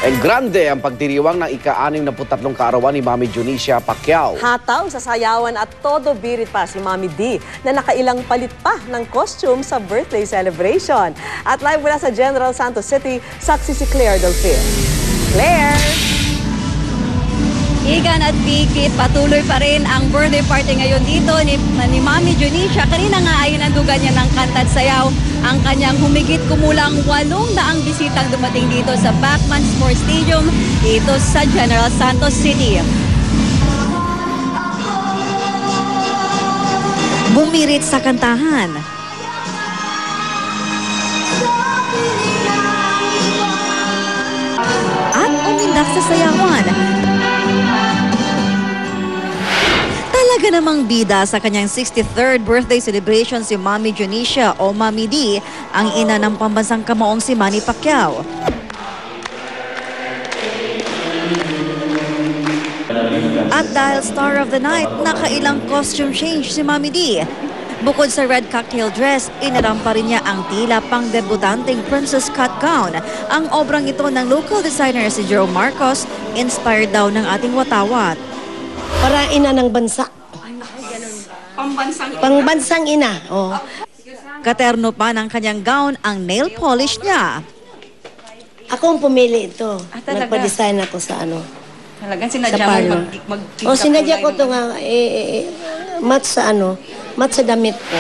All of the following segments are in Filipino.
El Grande ang pagdiriwang ng ika-63 kaarawan ni Mami Junicia Pacquiao. Hataw sa sayawan at todo birit pa si Mami D na nakailang palit pa ng costume sa birthday celebration. At live mula sa General Santos City, saksi si Claire Delfin. Claire! Igan at Vicky, patuloy pa rin ang birthday party ngayon dito ni Mami Junicia. Kanina nga ay nandugan niya ng kanta at sayaw ang kanyang humigit kumulang 800 bisitang dumating dito sa Bachman Sports Stadium dito sa General Santos City. Bumirit sa kantahan. At umindak sa sayawan. Talaga namang bida sa kanyang 63rd birthday celebration si Mami Junicia o Mami D, ang ina ng pambansang kamaong si Manny Pacquiao. At dahil star of the night, nakailang costume change si Mami D. Bukod sa red cocktail dress, inarampa rin niya ang tila pang debutanteng princess cut gown. Ang obrang ito ng local designer si Jerome Marcos, inspired daw ng ating watawat. Para ina ng bansa. Pangbansang ina. Oh. Katerno pa ng kanyang gown ang nail polish niya. Ako ang pumili ito. Nagpa-design ako sa ano. Talagang Sa sinadya parlor. mo sinadya ko ito nga, match sa ano, match sa damit ko.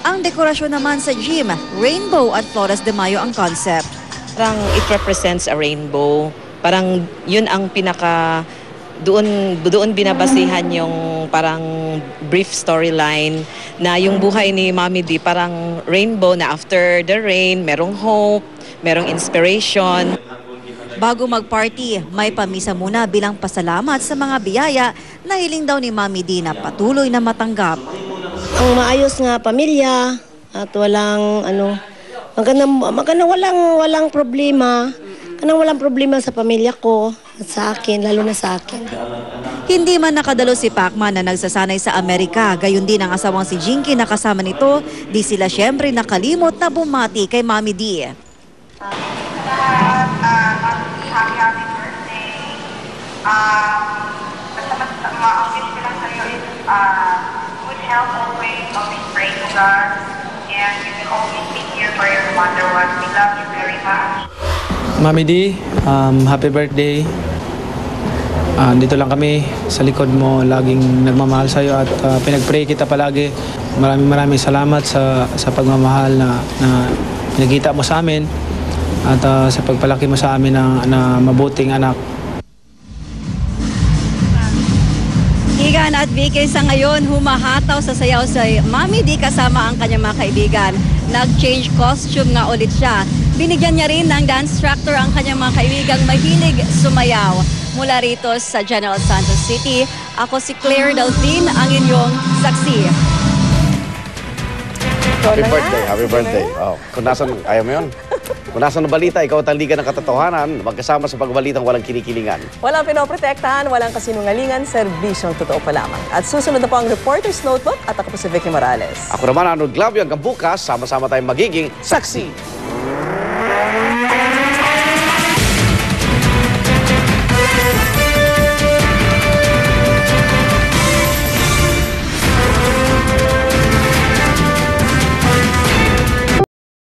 Ang dekorasyon naman sa gym, rainbow at Flores de Mayo ang concept. Parang it represents a rainbow. Parang yun ang pinaka doon binabasihan yung parang brief storyline na yung buhay ni Mami D parang rainbow na after the rain, merong hope, merong inspiration. Bago mag-party, may pamisa muna bilang pasalamat sa mga biyaya na hiling daw ni Mami D na patuloy na matanggap. Ang maayos nga pamilya at walang ano, maganda walang problema. Kanang walang problema sa pamilya ko at sa akin, lalo na sa akin. Hindi man nakadalo si Pacman na nagsasanay sa Amerika, gayon din ang asawang si Jinky na kasama nito, di sila syempre nakalimot na bumati kay Mami D. Happy birthday. Basta ma-wish ko lang sa'yo is good health always pray to God, and you will always be here for your mother one. We love you very much. Mami D, happy birthday. Dito lang kami sa likod mo, laging nagmamahal sa iyo at pinag-pray kita palagi. Maraming salamat sa pagmamahal na pinagkita mo sa amin at sa pagpalaki mo sa amin na mabuting anak. Igan at Vicky sa ngayon humahataw sa sayaw sa Mami D kasama ang kanyang mga kaibigan. Nag-change costume nga ulit siya. Binigyan niya rin ng dance instructor ang kanyang mga kaibigang mahilig sumayaw. Mula rito sa General Santos City, ako si Claire Delfin, ang inyong saksi. Happy birthday. Oh, kung nasan, ayaw mo yun? Kung nasan ang balita, ikaw at taligan ng katotohanan, magkasama sa pagbalitang walang kinikilingan. Walang pinoprotektahan, walang kasinungalingan, serbisyong totoo pa lamang. At susunod na po ang Reporter's Notebook at ako po si Vicky Morales. Ah. Ako naman, Arnold Glavio, hanggang bukas, sama-sama tayong magiging saksi.